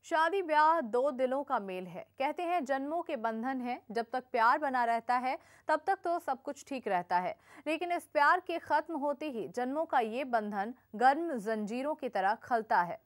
शादी ब्याह दो दिलों का मेल है। कहते हैं जन्मों के बंधन है। जब तक प्यार बना रहता है तब तक तो सब कुछ ठीक रहता है, लेकिन इस प्यार के खत्म होते ही जन्मों का ये बंधन गर्म जंजीरों की तरह खलता है,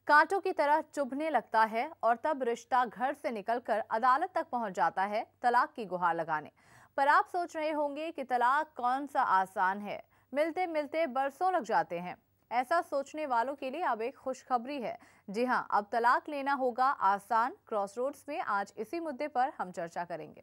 कांटों की तरह चुभने लगता है और तब रिश्ता घर से निकलकर अदालत तक पहुंच जाता है तलाक की गुहार लगाने। पर आप सोच रहे होंगे कि तलाक कौन सा आसान है, मिलते मिलते बरसों लग जाते हैं। ऐसा सोचने वालों के लिए अब एक खुशखबरी है। जी हां, अब तलाक लेना होगा आसान। क्रॉसरोड्स में आज इसी मुद्दे पर हम चर्चा करेंगे।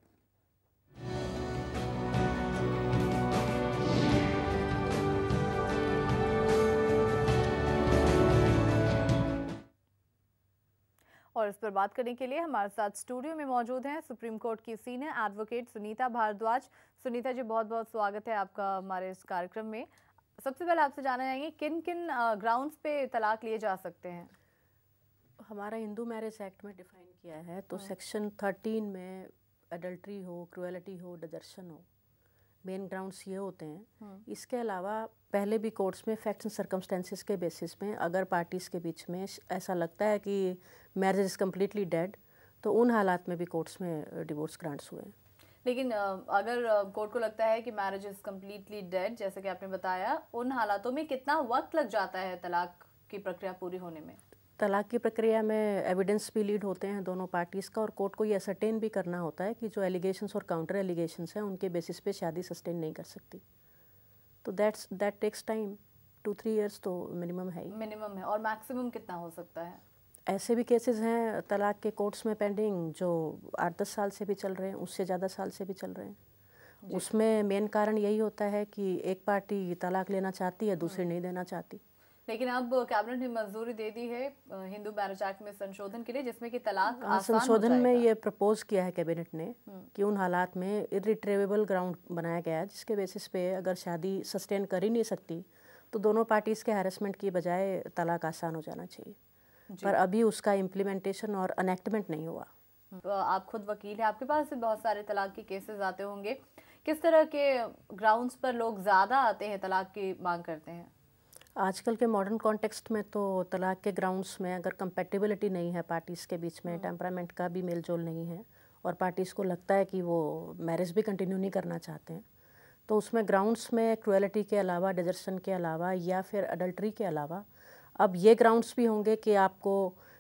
और इस पर बात करने के लिए हमारे साथ स्टूडियो में मौजूद हैं सुप्रीम कोर्ट की सीनियर एडवोकेट सुनीता भारद्वाज। सुनीता जी, बहुत बहुत स्वागत है आपका हमारे इस कार्यक्रम में। सबसे पहले आपसे जानना चाहेंगे किन किन ग्राउंड्स पे तलाक लिए जा सकते हैं? हमारा हिंदू मैरिज एक्ट में डिफाइन किया है, तो सेक्शन 13 में एडल्ट्री हो, क्रुएलिटी हो, डिजर्शन हो, मेन ग्राउंड्स ये होते हैं। इसके अलावा पहले भी कोर्ट्स में फैक्ट्स एंड सर्कमस्टेंसेस के बेसिस में अगर पार्टीज़ के बीच में ऐसा लगता है कि मैरिज इज़ कम्प्लीटली डेड, तो उन हालात में भी कोर्ट्स में डिवोर्स ग्रांट्स हुए हैं। लेकिन अगर कोर्ट को लगता है कि मैरिज इज कम्प्लीटली डेड, जैसे कि आपने बताया, उन हालातों में कितना वक्त लग जाता है तलाक की प्रक्रिया पूरी होने में? तलाक की प्रक्रिया में एविडेंस भी लीड होते हैं दोनों पार्टीज़ का, और कोर्ट को ये असरटेन भी करना होता है कि जो एलिगेशंस और काउंटर एलिगेशंस हैं उनके बेसिस पे शादी सस्टेन नहीं कर सकती। तो दैट टेक्स टाइम, 2-3 इयर्स तो मिनिमम है ही। मिनिमम है। और मैक्सिमम कितना हो सकता है? ऐसे भी केसेस हैं तलाक के कोर्ट्स में पेंडिंग जो 8-10 साल से भी चल रहे हैं, उससे ज़्यादा साल से भी चल रहे हैं। उसमें मेन कारण यही होता है कि एक पार्टी तलाक लेना चाहती है, दूसरी नहीं देना चाहती। लेकिन अब कैबिनेट ने मंजूरी दे दी है हिंदू मैरिज एक्ट में संशोधन के लिए, जिसमें कि तलाक आसान हो संशोधन में जाएगा। ये प्रपोज किया है कैबिनेट ने कि उन हालात में इरिट्रेवेबल ग्राउंड बनाया गया है जिसके बेसिस पे अगर शादी सस्टेन कर ही नहीं सकती तो दोनों पार्टीज़ के हैरेसमेंट की बजाय तलाक आसान हो जाना चाहिए। पर अभी उसका इम्प्लीमेंटेशन और अनेक्टमेंट नहीं हुआ। आप खुद वकील हैं, आपके पास भी बहुत सारे तलाक के केसेस आते होंगे। किस तरह के ग्राउंड्स पर लोग ज़्यादा आते हैं, तलाक की मांग करते हैं? आजकल के मॉडर्न कॉन्टेक्स्ट में तो तलाक के ग्राउंड्स में अगर कंपेटिबिलिटी नहीं है पार्टीज़ के बीच में, टेम्परामेंट का भी मेल जोल नहीं है और पार्टीज़ को लगता है कि वो मैरिज भी कंटिन्यू नहीं करना चाहते हैं, तो उसमें ग्राउंड्स में क्रुएलिटी के अलावा, डिजर्शन के अलावा या फिर अडल्ट्री के अलावा अब ये ग्राउंड्स भी होंगे कि आपको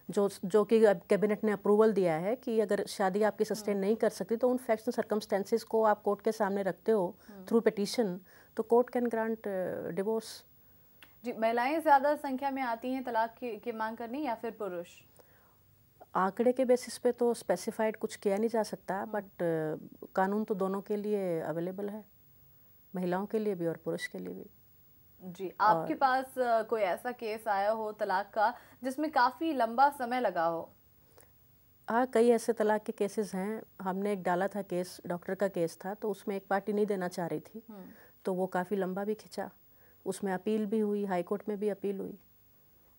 जो कि कैबिनेट ने अप्रूवल दिया है कि अगर शादी आपकी सस्टेन नहीं कर सकती तो उन फैक्ट्स एंड सर्कमस्टेंसेस को आप कोर्ट के सामने रखते हो थ्रू पिटीशन, तो कोर्ट कैन ग्रांट डिवोर्स। जी, महिलाएं ज़्यादा संख्या में आती हैं तलाक की मांग करनी या फिर पुरुष? आंकड़े के बेसिस पे तो स्पेसिफाइड कुछ किया नहीं जा सकता, बट कानून तो दोनों के लिए अवेलेबल है, महिलाओं के लिए भी और पुरुष के लिए भी। जी, आपके पास कोई ऐसा केस आया हो तलाक का जिसमें काफ़ी लंबा समय लगा हो? हाँ, कई ऐसे तलाक के केसेस हैं। हमने एक डाला था केस, डॉक्टर का केस था, तो उसमें एक पार्टी नहीं देना चाह रही थी, तो वो काफ़ी लंबा भी खिंचा। उसमें अपील भी हुई, हाई कोर्ट में भी अपील हुई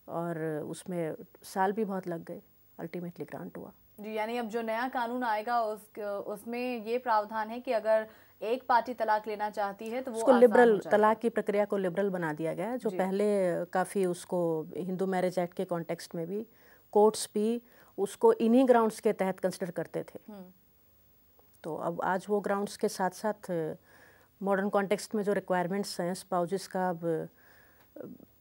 और उसमें साल भी बहुत लग गए, अल्टीमेटली ग्रांट हुआ। जी, यानी अब जो नया कानून आएगा उसमें ये प्रावधान है कि अगर एक पार्टी तलाक लेना चाहती है तो वो उसको आसान लिबरल, हो जाएगा। तलाक की प्रक्रिया को लिबरल बना दिया गया है, जो पहले काफ़ी उसको हिंदू मैरिज एक्ट के कॉन्टेक्स्ट में भी कोर्ट्स भी उसको इन्हीं ग्राउंड्स के तहत कंसिडर करते थे। तो अब आज वो ग्राउंड्स के साथ साथ मॉडर्न कॉन्टेक्स्ट में जो रिक्वायरमेंट्स हैं स्पाउसेस का, अब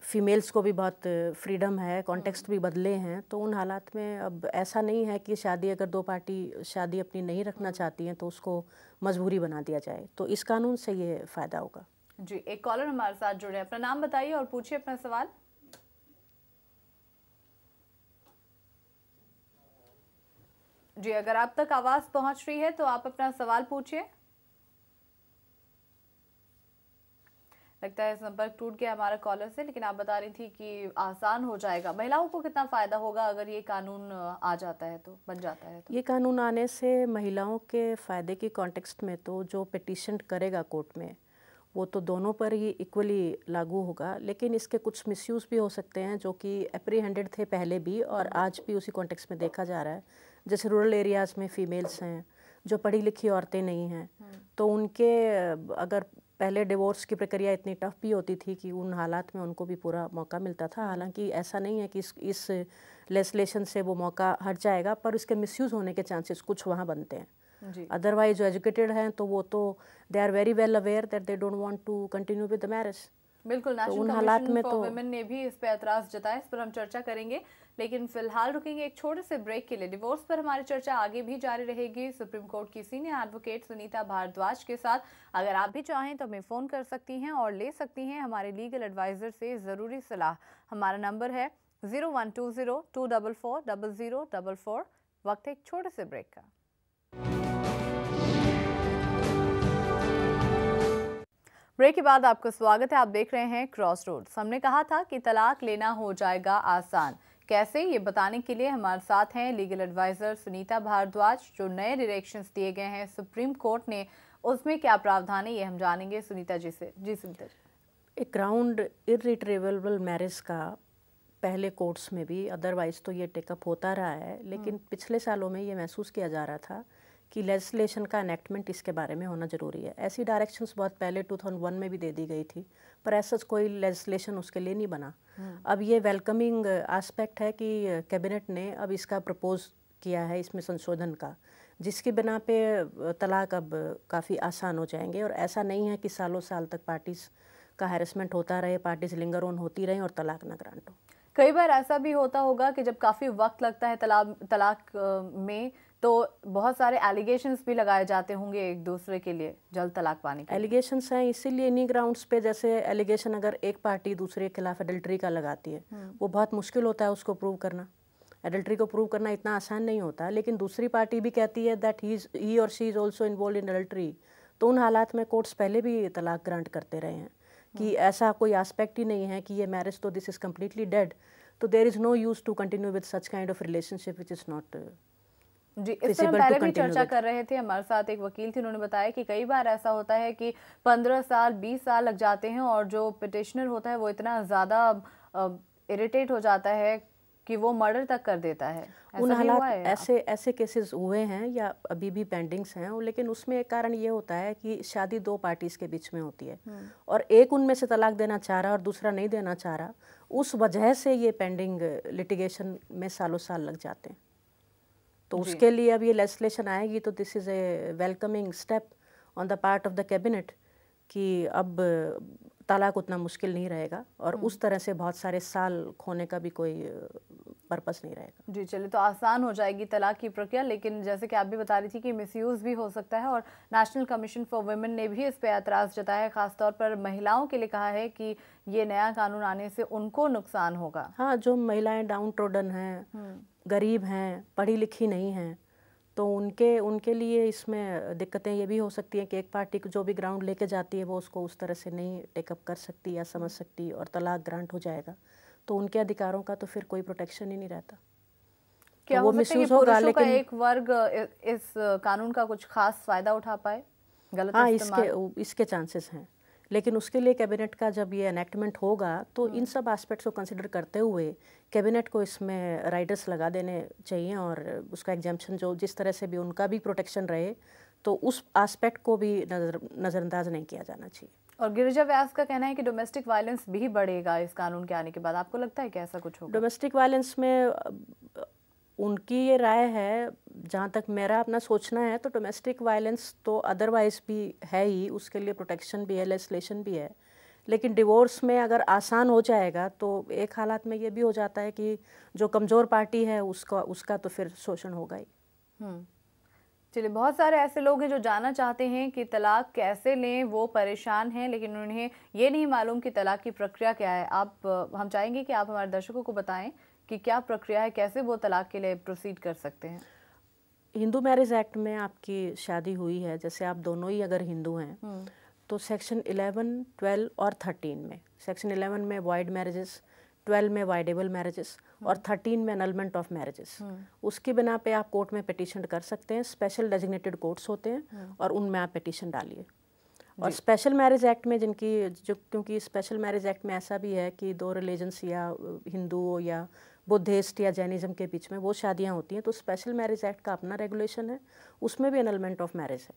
फीमेल्स को भी बहुत फ्रीडम है, कॉन्टेक्स्ट भी बदले हैं, तो उन हालात में अब ऐसा नहीं है कि शादी अगर दो पार्टी शादी अपनी नहीं रखना चाहती हैं तो उसको मजबूरी बना दिया जाए, तो इस कानून से ये फ़ायदा होगा। जी, एक कॉलर हमारे साथ जुड़े हैं। अपना नाम बताइए और पूछिए अपना सवाल। जी, अगर आप तक आवाज़ पहुंच रही है तो आप अपना सवाल पूछिए। लगता है संपर्क टूट गया हमारा कॉलर से, लेकिन आप बता रही थी कि आसान हो जाएगा। महिलाओं को कितना फ़ायदा होगा अगर ये कानून आ जाता है, तो बन जाता है तो? ये कानून आने से महिलाओं के फ़ायदे की कॉन्टेक्स्ट में तो जो पिटीशन करेगा कोर्ट में वो तो दोनों पर ही इक्वली लागू होगा, लेकिन इसके कुछ मिसयूज़ भी हो सकते हैं जो कि एप्रीहेंडेड थे पहले भी और आज भी उसी कॉन्टेक्स्ट में देखा जा रहा है। जैसे रूरल एरियाज़ में फ़ीमेल्स हैं, जो पढ़ी लिखी औरतें नहीं हैं, तो उनके अगर पहले डिवोर्स की प्रक्रिया इतनी टफ भी होती थी कि उन हालात में उनको भी पूरा मौका मिलता था। हालांकि ऐसा नहीं है कि इस लेजिस्लेशन से वो मौका हट जाएगा, पर उसके मिसयूज़ होने के चांसेस कुछ वहाँ बनते हैं। जी अदरवाइज जो एजुकेटेड हैं तो वो तो they are very well aware that they don't want to continue with the marriage. बिल्कुल, तो नेशनल उन हालात कमीशन में फॉर तो वुमेन ने भी इस पे एतराज़ जताया, इस पर हम चर्चा करेंगे। लेकिन फिलहाल रुकेंगे एक छोटे से ब्रेक के लिए। डिवोर्स पर हमारी चर्चा आगे भी जारी रहेगी सुप्रीम कोर्ट की सीनियर एडवोकेट सुनीता भारद्वाज के साथ। अगर आप भी चाहें तो हमें फ़ोन कर सकती हैं और ले सकती हैं हमारे लीगल एडवाइज़र से ज़रूरी सलाह। हमारा नंबर है 0120-244-0044। वक्त है एक छोटे से ब्रेक का। ब्रेक के बाद आपका स्वागत है। आप देख रहे हैं क्रॉस रोड्स। हमने कहा था कि तलाक लेना हो जाएगा आसान, कैसे, ये बताने के लिए हमारे साथ हैं लीगल एडवाइजर सुनीता भारद्वाज। जो नए डायरेक्शंस दिए गए हैं सुप्रीम कोर्ट ने, उसमें क्या प्रावधान है, ये हम जानेंगे सुनीता जी से। जी सुनीता जी। एक ग्राउंड इर्रिट्रेवेबल मैरिज का पहले कोर्ट्स में भी, अदरवाइज तो ये टेकअप होता रहा है, लेकिन पिछले सालों में ये महसूस किया जा रहा था कि लेजिस्लेशन का एनेक्टमेंट इसके बारे में होना ज़रूरी है। ऐसी डायरेक्शंस बहुत पहले 2001 में भी दे दी गई थी, पर ऐसा कोई लेजिस्लेशन उसके लिए नहीं बना। अब ये वेलकमिंग एस्पेक्ट है कि कैबिनेट ने अब इसका प्रपोज किया है, इसमें संशोधन का, जिसकी बिना पे तलाक अब काफ़ी आसान हो जाएंगे। और ऐसा नहीं है कि सालों साल तक पार्टीज़ का हैरेसमेंट होता रहे, पार्टीज़ लिंगर ऑन होती रहें और तलाक ना ग्रांट हो। कई बार ऐसा भी होता होगा कि जब काफ़ी वक्त लगता है तलाक में, तो बहुत सारे एलिगेशंस भी लगाए जाते होंगे एक दूसरे के लिए जल्द तलाक पाने के लिए। एलिगेशंस हैं, इसीलिए इन्हीं ग्राउंड्स पे, जैसे एलिगेशन अगर एक पार्टी दूसरे के खिलाफ एडल्ट्री का लगाती है, वो बहुत मुश्किल होता है उसको प्रूव करना। एडल्ट्री को प्रूव करना इतना आसान नहीं होता, लेकिन दूसरी पार्टी भी कहती है दैट ही और she is also involve in adultery, तो उन हालात में कोर्ट्स पहले भी तलाक ग्रांट करते रहे हैं कि ऐसा कोई एस्पेक्ट ही नहीं है कि ये मैरिज तो दिस इज़ कम्प्लीटली डेड, तो there is no use to continue with such kind of relationship which is not. जी, इस पर हम पहले भी चर्चा कर रहे थे। हमारे साथ एक वकील थी, उन्होंने बताया कि कई बार ऐसा होता है कि 15 साल 20 साल लग जाते हैं और जो पिटिशनर होता है वो इतना ज़्यादा इरिटेट हो जाता है कि वो मर्डर तक कर देता है। उन हालात ऐसे केसेस हुए हैं या अभी भी पेंडिंग्स हैं, लेकिन उसमें एक कारण ये होता है कि शादी दो पार्टीज़ के बीच में होती है और एक उनमें से तलाक देना चाह रहा और दूसरा नहीं देना चाह रहा, उस वजह से ये पेंडिंग लिटिगेशन में सालों साल लग जाते हैं। तो उसके लिए अब ये लेजिस्लेशन आएगी तो this is a welcoming step on the part of the cabinet कि अब तलाक उतना मुश्किल नहीं रहेगा और उस तरह से बहुत सारे साल खोने का भी कोई पर्पस नहीं रहेगा। जी चलिए, तो आसान हो जाएगी तलाक की प्रक्रिया, लेकिन जैसे कि आप भी बता रही थी कि मिसयूज़ भी हो सकता है और नेशनल कमीशन फॉर वुमेन ने भी इस पे एतराज़ जताया है, ख़ासतौर पर महिलाओं के लिए कहा है कि ये नया कानून आने से उनको नुकसान होगा। हाँ, जो महिलाएं डाउन ट्रोडन हैं, गरीब हैं, पढ़ी लिखी नहीं हैं, तो उनके लिए इसमें दिक्कतें ये भी हो सकती हैं कि एक पार्टी जो भी ग्राउंड लेके जाती है वो उसको उस तरह से नहीं टेकअप कर सकती या समझ सकती और तलाक ग्रांट हो जाएगा, तो उनके अधिकारों का तो फिर कोई प्रोटेक्शन ही नहीं रहता। क्या तो वो मिसयूज होगा, लेकिन एक वर्ग इस कानून का कुछ खास फायदा उठा पाए, गलत इस्तेमाल? इसके चांसेस हैं, लेकिन उसके लिए कैबिनेट का जब ये एनेक्टमेंट होगा तो इन सब एस्पेक्ट्स को कंसिडर करते हुए कैबिनेट को इसमें राइडर्स लगा देने चाहिए और उसका एग्जाम्पशन जो जिस तरह से भी उनका भी प्रोटेक्शन रहे, तो उस एस्पेक्ट को भी नज़रअंदाज नहीं किया जाना चाहिए। और गिरिजा व्यास का कहना है कि डोमेस्टिक वायलेंस भी बढ़ेगा इस कानून के आने के बाद। आपको लगता है कि ऐसा कुछ होगा? डोमेस्टिक वायलेंस में उनकी ये राय है, जहाँ तक मेरा अपना सोचना है, तो डोमेस्टिक वायलेंस तो अदरवाइज भी है ही, उसके लिए प्रोटेक्शन भी है, लेजिस्लेशन भी है, लेकिन डिवोर्स में अगर आसान हो जाएगा तो एक हालात में ये भी हो जाता है कि जो कमज़ोर पार्टी है उसका तो फिर शोषण होगा ही। चलिए, बहुत सारे ऐसे लोग हैं जो जानना चाहते हैं कि तलाक कैसे लें, वो परेशान हैं लेकिन उन्हें ये नहीं मालूम कि तलाक की प्रक्रिया क्या है। हम चाहेंगे कि आप हमारे दर्शकों को बताएं कि क्या प्रक्रिया है, कैसे वो तलाक के लिए प्रोसीड कर सकते हैं। हिंदू मैरिज एक्ट में आपकी शादी हुई है, जैसे आप दोनों ही अगर हिंदू हैं तो सेक्शन 11, 12 और 13 में, सेक्शन 11 में वॉइड मैरिजेस, 12 में वाइडेबल मैरिजेस और 13 में एनलमेंट ऑफ मैरिजेस, उसकी बिना पे आप कोर्ट में पिटीशन कर सकते हैं। स्पेशल डेजिग्नेटेड कोर्ट्स होते हैं और उनमें आप पिटीशन डालिए। और स्पेशल मैरिज एक्ट में क्योंकि स्पेशल मैरिज एक्ट में ऐसा भी है कि दो रिलीजन्स या हिंदू या बुद्धिस्ट या जैनिज्म के बीच में वो शादियां होती हैं, तो स्पेशल मैरिज एक्ट का अपना रेगुलेशन है, उसमें भी एनलमेंट ऑफ मैरिज है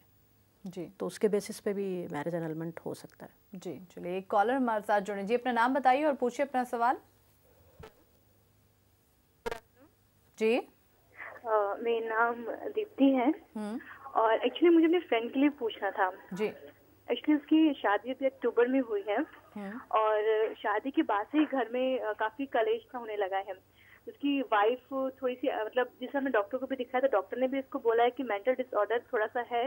जी, तो उसके बेसिस पे भी मैरिज एनलमेंट हो सकता है। जी चलिए, एक कॉलर हमारे साथ जुड़े। जी, अपना नाम बताइए और पूछिए अपना सवाल। जी। मेरा नाम दीप्ति है और एक्चुअली मुझे अपने फ्रेंड के लिए पूछना था जी। एक्चुअली उसकी शादी अभी अक्टूबर में हुई है और शादी के बाद से ही घर में काफी कलेश होने लगा है। उसकी वाइफ थोड़ी सी मतलब जिस हमने डॉक्टर को भी दिखाया तो डॉक्टर ने भी इसको बोला है कि मेंटल डिसऑर्डर थोड़ा सा है,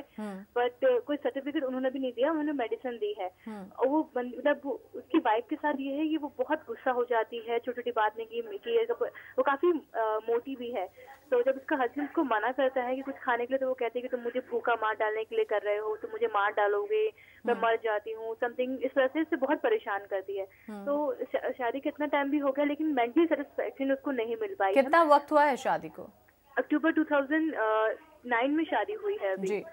बट कोई सर्टिफिकेट उन्होंने भी नहीं दिया, उन्होंने मेडिसिन दी है। और वो मतलब उसकी वाइफ के साथ ये है कि वो बहुत गुस्सा हो जाती है छोटी छोटी बात में कि वो काफी मोटी भी है। तो जब उसका हस्बैंड उसको मना करता है कि कुछ खाने के लिए तो वो कहते हैं कि तुम मुझे भूखा मार डालने के लिए कर रहे हो, तुम मुझे मार डालोगे, मैं मर जाती हूँ, समथिंग इस वजह से बहुत परेशान करती है। तो शादी का इतना टाइम भी हो गया लेकिन मेंटली सेटिस्फेक्शन उसको नहीं मिल पाई। कितना वक्त हुआ है शादी को? अक्टूबर 2009 में शादी हुई है अभी जी।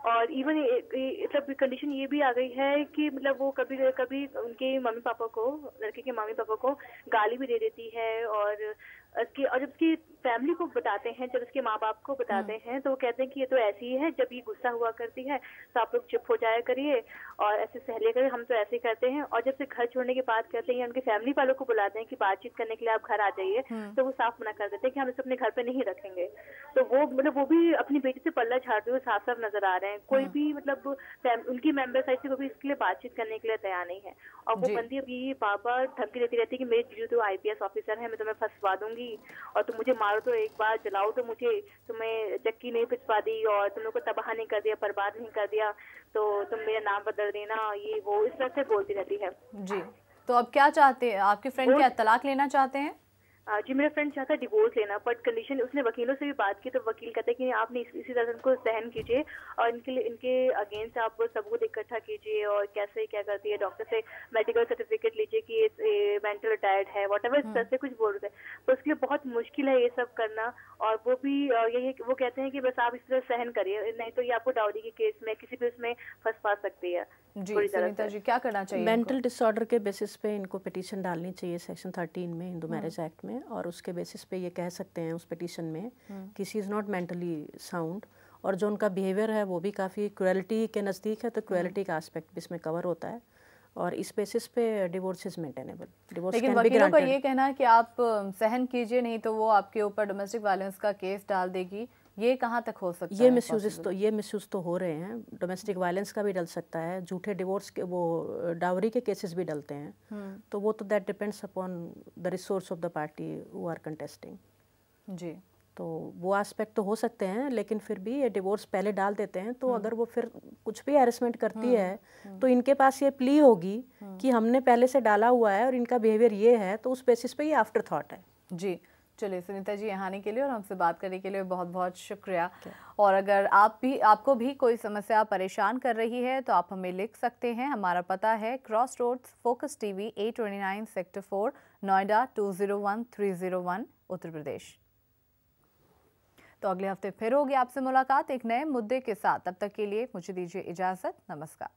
और इवन मतलब कंडीशन ये भी आ गई है कि मतलब वो कभी कभी उनके मम्मी पापा को, लड़के के मम्मी पापा को गाली भी दे देती है और जब उसकी फैमिली को बताते हैं, जब उसके माँ बाप को बताते हैं तो वो कहते हैं कि ये तो ऐसी ही है, जब ये गुस्सा हुआ करती है तो आप लोग चुप हो जाया करिए और ऐसे सह लिया करिए, हम तो ऐसे करते हैं। और जब से घर छोड़ने की बात करते हैं उनके फैमिली वालों को बुलाते हैं कि बातचीत करने के लिए आप घर आ जाइए, तो वो साफ मना कर देते हैं कि हम इसे अपने घर पे नहीं रखेंगे। तो वो मतलब वो भी अपनी बेटी से पल्ला झाड़ते हुए साफ साफ नजर आ रहे हैं। कोई भी मतलब उनकी मेंबर साइड से कोई इसके लिए बातचीत करने के लिए तैयार नहीं है। और वो बंदी अभी बार बार धमकी देती रहती है कि मेरे जीजू तो IPS ऑफिसर है, मैं तुम्हें फंसवा दूंगी और तुम मुझे मारो तो एक बार, जलाओ तो मुझे, तुम्हें चक्की नहीं पिछवा दी और तुम लोग को तबाह नहीं कर दिया, बर्बाद नहीं कर दिया, तो तुम मेरा नाम बदल देना, ये वो इस तरह से बोलती रहती है जी। तो अब क्या चाहते हैं आपके फ्रेंड? क्या तलाक लेना चाहते हैं? जी मेरा फ्रेंड चाहता है डिवोर्स लेना, बट कंडीशन उसने वकीलों से भी बात की तो वकील कहते हैं कि आपने इसी तरह उनको सहन कीजिए और इनके अगेंस्ट आप सबूत इकट्ठा कीजिए और कैसे क्या करती है, डॉक्टर से मेडिकल सर्टिफिकेट लीजिए कि मेंटल रिटायर्ड है, व्हाटएवर इस तरह से कुछ बोल रहे हैं। तो उसके लिए बहुत मुश्किल है ये सब करना। और वो भी यही वो कहते हैं कि बस आप इस तरह सहन करिए, नहीं तो ये आपको डाउरी के केस में किसी भी उसमें फंसा सकती है। जी सुनीता जी, क्या करना चाहिए? मेंटल डिसऑर्डर के बेसिस पे इनको पिटीशन डालनी चाहिए सेक्शन 13 में हिंदू मैरिज एक्ट में, और उसके बेसिस पे ये कह सकते हैं उस पिटीशन में कि she is not mentally sound, और जो उनका बिहेवियर है वो भी काफ़ी क्रुएलिटी के नज़दीक है, तो क्रुएलिटी का एस्पेक्ट भी इसमें कवर होता है और इस बेसिस पे डिवोर्स इज मेंटेनेबल। डिवोर्स लेकिन वकीलों का ये कहना है कि आप सहन कीजिए, नहीं तो वो आपके ऊपर डोमेस्टिक वायलेंस का केस डाल देगी। ये कहाँ तक हो सकता है? ये मिसयूज तो हो रहे हैं, डोमेस्टिक वायलेंस का भी डल सकता है, झूठे डिवोर्स के वो डावरी के केसेस भी डलते हैं, तो वो तो that depends upon the resource of the party who are contesting जी। तो वो एस्पेक्ट तो हो सकते हैं, लेकिन फिर भी ये डिवोर्स पहले डाल देते हैं तो अगर वो फिर कुछ भी हैरेसमेंट करती है तो इनके पास ये प्ली होगी कि हमने पहले से डाला हुआ है और इनका बिहेवियर ये है, तो उस बेसिस पे ये आफ्टर थॉट है। जी चलिए सुनीता जी, यहाँ आने के लिए और हमसे बात करने के लिए बहुत बहुत शुक्रिया। और अगर आपको भी कोई समस्या परेशान कर रही है तो आप हमें लिख सकते हैं। हमारा पता है cross roads focus TV A29 sector 4 Noida 201301 Uttar Pradesh. तो अगले हफ्ते फिर होगी आपसे मुलाकात एक नए मुद्दे के साथ। तब तक के लिए मुझे दीजिए इजाजत। नमस्कार।